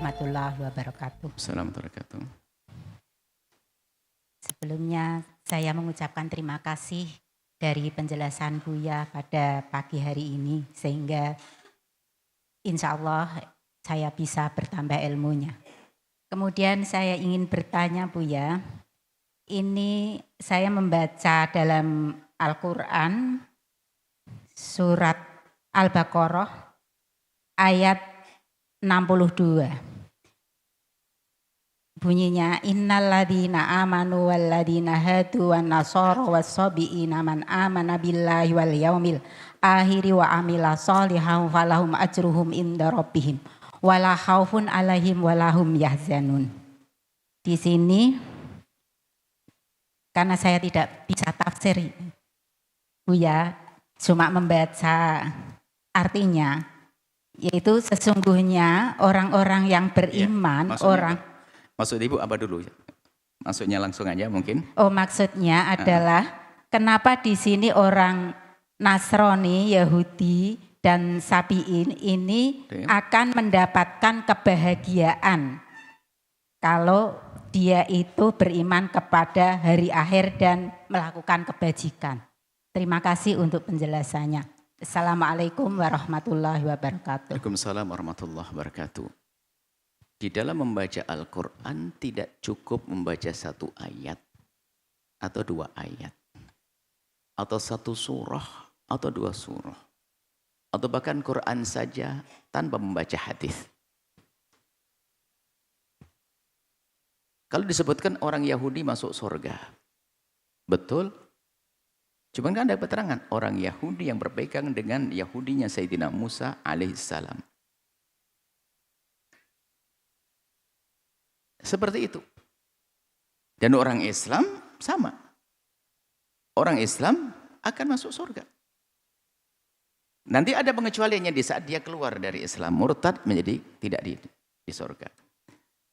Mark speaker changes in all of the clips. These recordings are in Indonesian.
Speaker 1: warahmatullahi wabarakatuh.
Speaker 2: Assalamualaikum warahmatullahi wabarakatuh.
Speaker 1: Sebelumnya saya mengucapkan terima kasih dari penjelasan Buya pada pagi hari ini sehingga insya Allah saya bisa bertambah ilmunya. Kemudian saya ingin bertanya Buya, ini saya membaca dalam Al-Quran surat Al-Baqarah ayat 62. Bunyinya innalladzina amanu walladzina hadu wan nasara was-sabiina man amana billahi wal yaumil akhiri wa amila sholihan falahum ajruhum inda rabbihim wala khaufun alaihim walahum yahzanun. Di sini karena saya tidak bisa tafsir Buya, cuma membaca artinya, yaitu sesungguhnya orang-orang yang beriman,
Speaker 2: Maksud Ibu apa dulu? Maksudnya langsung aja mungkin.
Speaker 1: Oh, maksudnya adalah kenapa di sini orang Nasrani, Yahudi dan Sabiin ini akan mendapatkan kebahagiaan kalau dia itu beriman kepada hari akhir dan melakukan kebajikan. Terima kasih untuk penjelasannya. Assalamualaikum warahmatullahi wabarakatuh.
Speaker 2: Waalaikumsalam warahmatullahi wabarakatuh. Di dalam membaca Al-Quran tidak cukup membaca satu ayat atau dua ayat atau satu surah atau dua surah atau bahkan Quran saja tanpa membaca hadis. Kalau disebutkan orang Yahudi masuk surga, betul? Cuma kan ada keterangan orang Yahudi yang berpegang dengan Yahudinya Sayyidina Musa alaihissalam. Seperti itu. Dan orang Islam sama. Orang Islam akan masuk surga. Nanti ada pengecualiannya di saat dia keluar dari Islam. Murtad menjadi tidak di surga.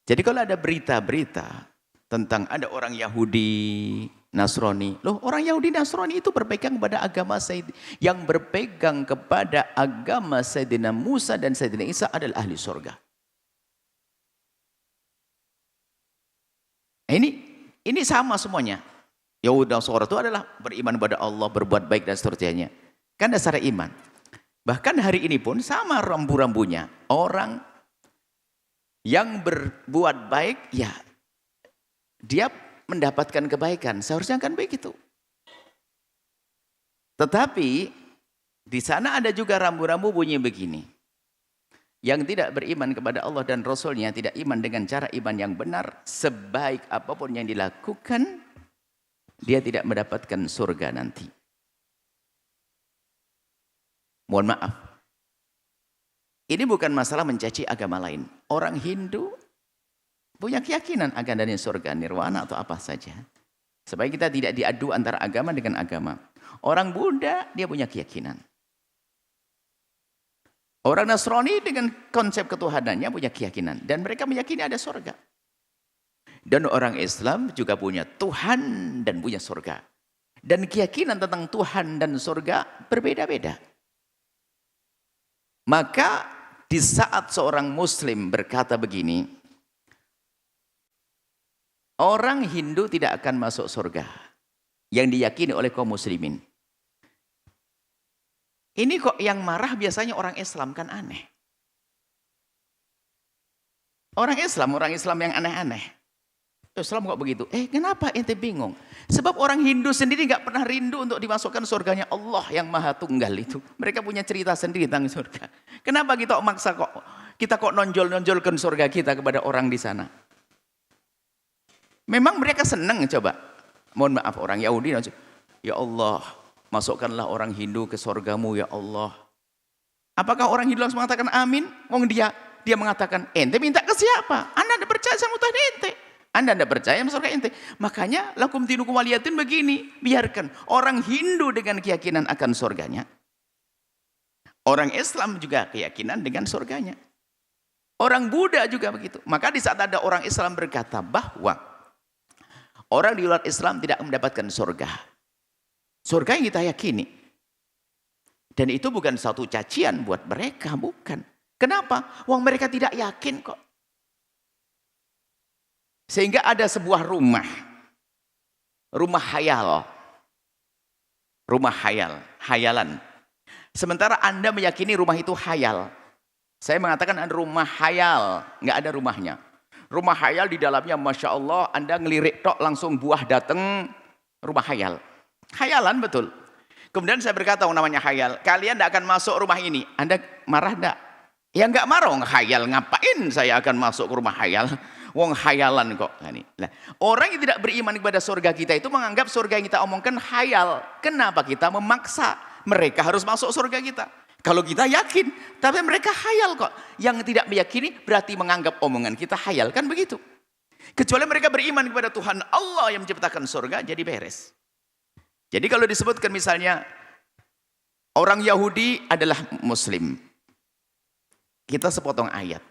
Speaker 2: Jadi kalau ada berita-berita tentang ada orang Yahudi, Nasrani. Loh, orang Yahudi Nasrani itu berpegang kepada agama yang berpegang kepada agama Sayyidina Musa dan Sayyidina Isa adalah ahli surga. Ini sama semuanya. Yahudi dan Nasrani itu adalah beriman kepada Allah, berbuat baik dan seterusnya. Kan dasar iman. Bahkan hari ini pun sama rambu-rambunya. Orang yang berbuat baik, ya dia mendapatkan kebaikan. Seharusnya kan begitu. Tetapi di sana ada juga rambu-rambu bunyi begini. Yang tidak beriman kepada Allah dan Rasulnya, tidak iman dengan cara iman yang benar, sebaik apapun yang dilakukan, dia tidak mendapatkan surga nanti. Mohon maaf. Ini bukan masalah mencaci agama lain. Orang Hindu punya keyakinan akan adanya surga, nirwana atau apa saja. Supaya kita tidak diadu antara agama dengan agama. Orang Buddha, dia punya keyakinan. Orang Nasrani dengan konsep ketuhanannya punya keyakinan. Dan mereka meyakini ada surga. Dan orang Islam juga punya Tuhan dan punya surga. Dan keyakinan tentang Tuhan dan surga berbeda-beda. Maka di saat seorang Muslim berkata begini, orang Hindu tidak akan masuk surga. Yang diyakini oleh kaum muslimin. Ini kok yang marah biasanya orang Islam, kan aneh. Orang Islam yang aneh-aneh. Islam kok begitu? Kenapa ente bingung? Sebab orang Hindu sendiri gak pernah rindu untuk dimasukkan surganya Allah yang Maha Tunggal itu. Mereka punya cerita sendiri tentang surga. Kenapa kita maksa kita kok nonjol-nonjolkan surga kita kepada orang di sana? Memang mereka senang coba. Mohon maaf, orang Yahudi, ya Allah, masukkanlah orang Hindu ke surgamu ya Allah. Apakah orang Hindu langsung mengatakan amin? Dia mengatakan, ente minta ke siapa? Anda tidak percaya sama Tuhan ente. Anda tidak percaya sama surga ente. Makanya lakum dinukum waliyatin begini. Biarkan orang Hindu dengan keyakinan akan surganya. Orang Islam juga keyakinan dengan surganya. Orang Buddha juga begitu. Maka di saat ada orang Islam berkata bahwa orang di luar Islam tidak mendapatkan surga. Surga yang kita yakini. Dan itu bukan satu cacian buat mereka, bukan. Kenapa? Wong mereka tidak yakin kok. Sehingga ada sebuah rumah hayal. Rumah hayal, hayalan. Sementara Anda meyakini rumah itu hayal. Saya mengatakan ada rumah hayal, nggak ada rumahnya. Rumah hayal di dalamnya, Masya Allah, Anda ngelirik tok langsung buah datang, rumah hayal. Hayalan betul. Kemudian saya berkata, namanya hayal, kalian tidak akan masuk rumah ini. Anda marah tidak? Ya nggak marah, wong hayal, ngapain saya akan masuk ke rumah hayal? Wong hayalan kok. Nah, orang yang tidak beriman kepada surga kita itu menganggap surga yang kita omongkan hayal. Kenapa kita memaksa mereka harus masuk surga kita? Kalau kita yakin, tapi mereka hayal kok. Yang tidak meyakini berarti menganggap omongan kita hayal, kan begitu. Kecuali mereka beriman kepada Tuhan Allah yang menciptakan surga, jadi beres. Jadi kalau disebutkan misalnya orang Yahudi adalah Muslim, kita sepotong ayat.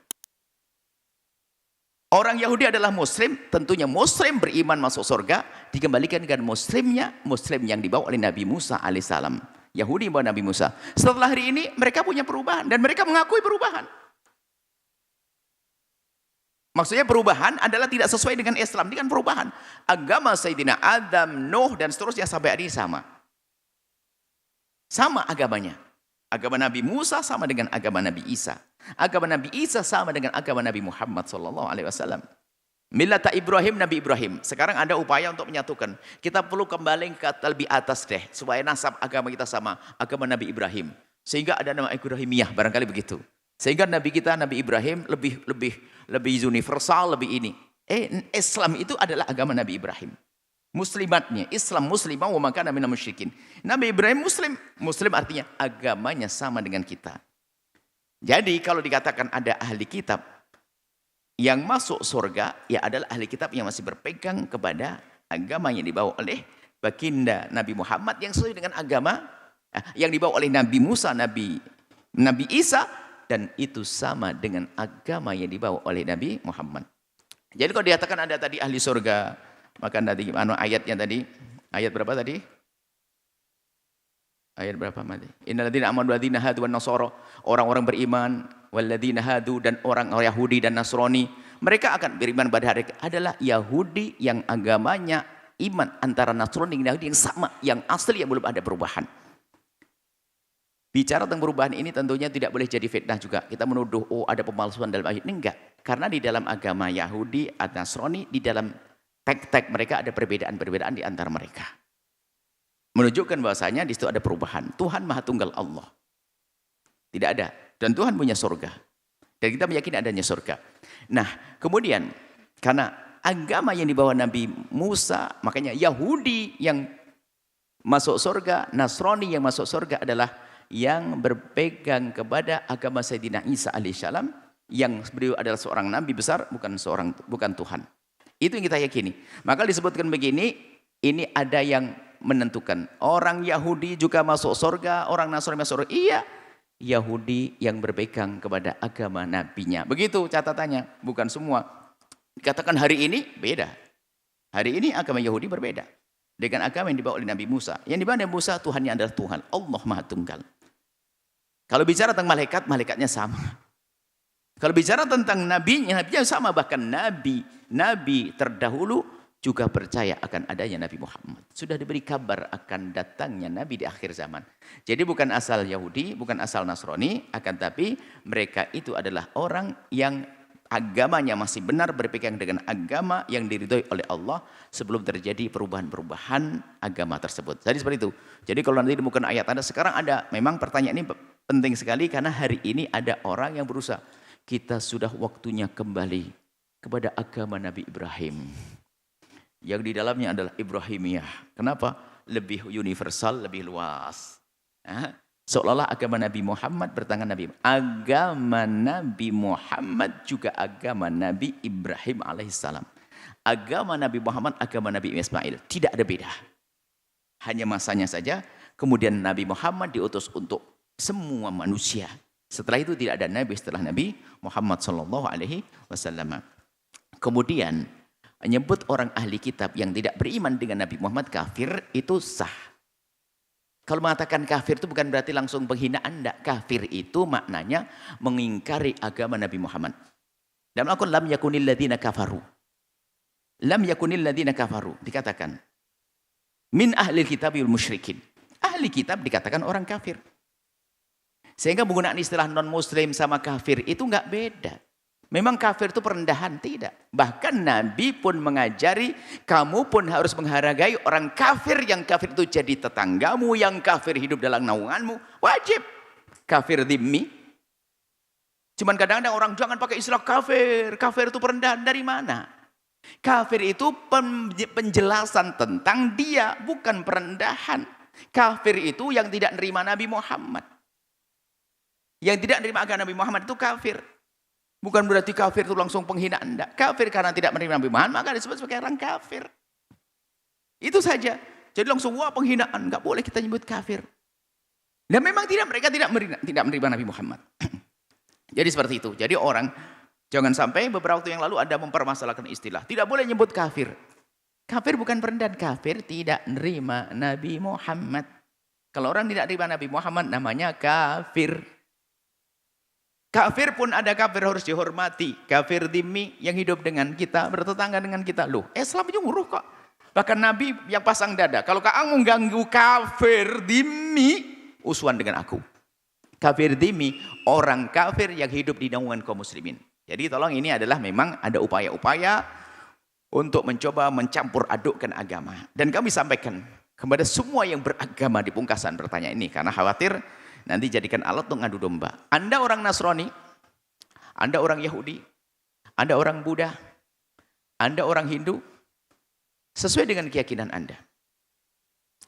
Speaker 2: Orang Yahudi adalah Muslim, tentunya Muslim beriman masuk surga, dikembalikan dengan Muslimnya, Muslim yang dibawa oleh Nabi Musa alaihissalam. Yahudi bawa Nabi Musa. Setelah hari ini mereka punya perubahan dan mereka mengakui perubahan. Maksudnya perubahan adalah tidak sesuai dengan Islam, ini kan perubahan. Agama Sayyidina Adam, Nuh dan seterusnya sampai hari ini sama. Sama agamanya. Agama Nabi Musa sama dengan agama Nabi Isa. Agama Nabi Isa sama dengan agama Nabi Muhammad SAW. Millata Ibrahim, Nabi Ibrahim. Sekarang ada upaya untuk menyatukan. Kita perlu kembali ke lebih atas deh, supaya nasab agama kita sama agama Nabi Ibrahim. Sehingga ada nama Ibrahimiyah, barangkali begitu. Sehingga Nabi kita, Nabi Ibrahim lebih universal, lebih ini. Islam itu adalah agama Nabi Ibrahim. Muslimatnya, Islam muslimah wa maka minal musyrikin. Nabi Ibrahim Muslim. Muslim artinya agamanya sama dengan kita. Jadi kalau dikatakan ada ahli kitab yang masuk surga, ya adalah ahli kitab yang masih berpegang kepada agama yang dibawa oleh baginda Nabi Muhammad yang sesuai dengan agama yang dibawa oleh Nabi Musa, Nabi Isa, dan itu sama dengan agama yang dibawa oleh Nabi Muhammad. Jadi kalau dikatakan ada tadi ahli surga, maka tadi ayatnya tadi, ayat berapa tadi? Ayat berapa tadi? Innalladzina amanu walladzina hadu wan nasara, orang-orang beriman, walladzina hadu dan orang Yahudi dan Nasrani, mereka akan beriman pada hari adalah Yahudi yang agamanya iman antara Nasrani dan Yahudi yang sama, yang asli, yang belum ada perubahan. Bicara tentang perubahan ini tentunya tidak boleh jadi fitnah juga. Kita menuduh ada pemalsuan dalam ayat ini, enggak. Karena di dalam agama Yahudi atau Nasrani, di dalam teks mereka ada perbedaan-perbedaan di antara mereka. Menunjukkan bahwasanya di situ ada perubahan. Tuhan Maha Tunggal Allah. Tidak ada. Dan Tuhan punya surga. Dan kita meyakini adanya surga. Nah, kemudian karena agama yang dibawa Nabi Musa, makanya Yahudi yang masuk surga, Nasrani yang masuk surga adalah yang berpegang kepada agama Sayyidina Isa alaihissalam, yang beliau adalah seorang nabi besar, bukan Tuhan. Itu yang kita yakini. Maka disebutkan begini, ini ada yang menentukan. Orang Yahudi juga masuk surga, orang Nasrani masuk surga. Iya, Yahudi yang berpegang kepada agama nabinya. Begitu catatannya, bukan semua. Dikatakan hari ini beda. Hari ini agama Yahudi berbeda dengan agama yang dibawa oleh Nabi Musa. Yang dibawa oleh Nabi Musa, Tuhannya adalah Tuhan, Allah Maha Tunggal. Kalau bicara tentang malaikat, malaikatnya sama. Kalau bicara tentang nabinya sama. Bahkan nabi terdahulu juga percaya akan adanya Nabi Muhammad. Sudah diberi kabar akan datangnya Nabi di akhir zaman. Jadi bukan asal Yahudi, bukan asal Nasrani, akan tapi mereka itu adalah orang yang agamanya masih benar, berpegang dengan agama yang diridhoi oleh Allah sebelum terjadi perubahan-perubahan agama tersebut. Jadi seperti itu. Jadi kalau nanti ditemukan ayat ada, sekarang ada, memang pertanyaan ini penting sekali karena hari ini ada orang yang berusaha. Kita sudah waktunya kembali kepada agama Nabi Ibrahim. Yang di dalamnya adalah Ibrahimiyah. Kenapa? Lebih universal, lebih luas. Seolah-olah agama Nabi Muhammad bertangan Nabi. Agama Nabi Muhammad juga agama Nabi Ibrahim alaihissalam. Agama Nabi Muhammad, agama Nabi Ismail. Tidak ada beda. Hanya masanya saja. Kemudian Nabi Muhammad diutus untuk semua manusia. Setelah itu tidak ada Nabi setelah Nabi Muhammad SAW. Kemudian menyebut orang ahli kitab yang tidak beriman dengan Nabi Muhammad kafir itu sah. Kalau mengatakan kafir itu bukan berarti langsung penghinaan, enggak. Kafir itu maknanya mengingkari agama Nabi Muhammad. Dalam Al-Quran lam yakunil ladzina kafaru. lam yakunil ladzina kafaru, dikatakan min ahli kitab wal musyrikin. Ahli kitab dikatakan orang kafir. Sehingga menggunakan istilah non-muslim sama kafir itu enggak beda. Memang kafir itu perendahan, tidak. Bahkan Nabi pun mengajari, kamu pun harus menghargai orang kafir, yang kafir itu jadi tetanggamu, yang kafir hidup dalam naunganmu. Wajib. Kafir dhimmi. Cuman kadang-kadang orang jangan pakai istilah kafir. Kafir itu perendahan, dari mana? Kafir itu penjelasan tentang dia, bukan perendahan. Kafir itu yang tidak nerima Nabi Muhammad. Yang tidak nerima agama Nabi Muhammad itu kafir. Bukan berarti kafir itu langsung penghinaan. Enggak. Kafir karena tidak menerima Nabi Muhammad, maka disebut sebagai orang kafir. Itu saja. Jadi langsung, wah penghinaan. Enggak boleh kita nyebut kafir. Dan memang mereka tidak menerima Nabi Muhammad. Jadi seperti itu. Jadi orang, jangan sampai beberapa waktu yang lalu ada mempermasalahkan istilah. Tidak boleh nyebut kafir. Kafir bukan perendahan. Kafir tidak menerima Nabi Muhammad. Kalau orang tidak menerima Nabi Muhammad, namanya kafir. Kafir pun ada kafir harus dihormati. Kafir dhimmi yang hidup dengan kita, bertetangga dengan kita. Loh, Islam nyuruh kok. Bahkan Nabi yang pasang dada. Kalau kamu mengganggu kafir dhimmi, usuan dengan aku. Kafir dhimmi, orang kafir yang hidup di naungan kaum muslimin. Jadi tolong, ini adalah memang ada upaya-upaya untuk mencoba mencampur adukkan agama. Dan kami sampaikan kepada semua yang beragama di pungkasan pertanyaan ini. Karena khawatir nanti jadikan alat untuk ngadu domba. Anda orang Nasrani, Anda orang Yahudi, Anda orang Buddha, Anda orang Hindu, sesuai dengan keyakinan Anda.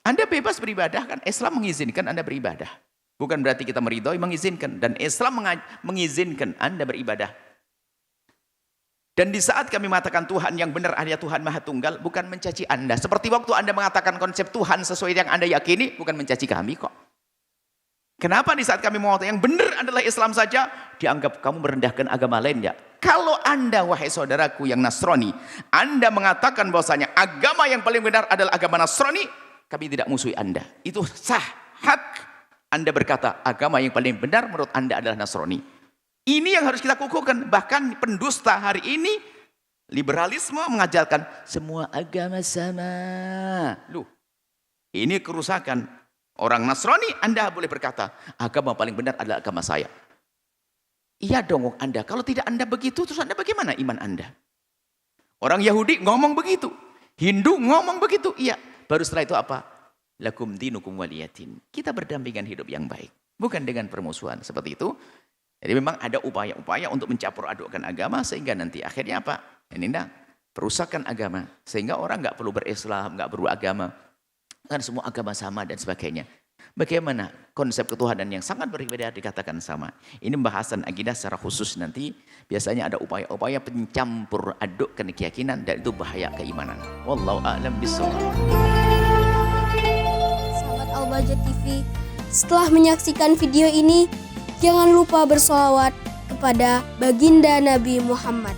Speaker 2: Anda bebas beribadah, kan? Islam mengizinkan Anda beribadah. Bukan berarti kita meridhoi, mengizinkan. Dan Islam mengizinkan Anda beribadah. Dan di saat kami mengatakan Tuhan yang benar hanya Tuhan Maha Tunggal, bukan mencaci Anda. Seperti waktu Anda mengatakan konsep Tuhan sesuai yang Anda yakini, bukan mencaci kami kok. Kenapa di saat kami mengatakan yang benar adalah Islam saja, dianggap kamu merendahkan agama lain ya? Kalau Anda, wahai saudaraku yang Nasrani, Anda mengatakan bahwasanya agama yang paling benar adalah agama Nasrani, kami tidak musuhi Anda. Itu sah, hak Anda berkata agama yang paling benar menurut Anda adalah Nasrani. Ini yang harus kita kukuhkan. Bahkan pendusta hari ini, liberalisme mengajarkan semua agama sama. Loh, ini kerusakan. Orang Nasrani, Anda boleh berkata, agama paling benar adalah agama saya. Iya dong Anda, kalau tidak Anda begitu, terus Anda bagaimana iman Anda? Orang Yahudi ngomong begitu, Hindu ngomong begitu, iya. Baru setelah itu apa? Lakum dinukum waliyatin. Kita berdampingan hidup yang baik, bukan dengan permusuhan seperti itu. Jadi memang ada upaya-upaya untuk mencampur adukkan agama, sehingga nanti akhirnya apa? Ini perusakan agama, sehingga orang nggak perlu berislam, nggak perlu agama. Kan semua agama sama dan sebagainya. Bagaimana konsep ketuhanan yang sangat berbeda dikatakan sama. Ini pembahasan akidah secara khusus nanti. Biasanya ada upaya-upaya pencampur adukkan keyakinan, dan itu bahaya keimanan. Wallahu a'lam bishawab.
Speaker 3: Sahabat Al-Bahjah TV, setelah menyaksikan video ini, jangan lupa bersolawat kepada baginda Nabi Muhammad.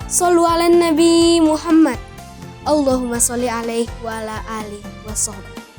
Speaker 3: Shollu ala Nabi Muhammad. Allahumma sholli alaihi wa ala alihi wa sahbihi.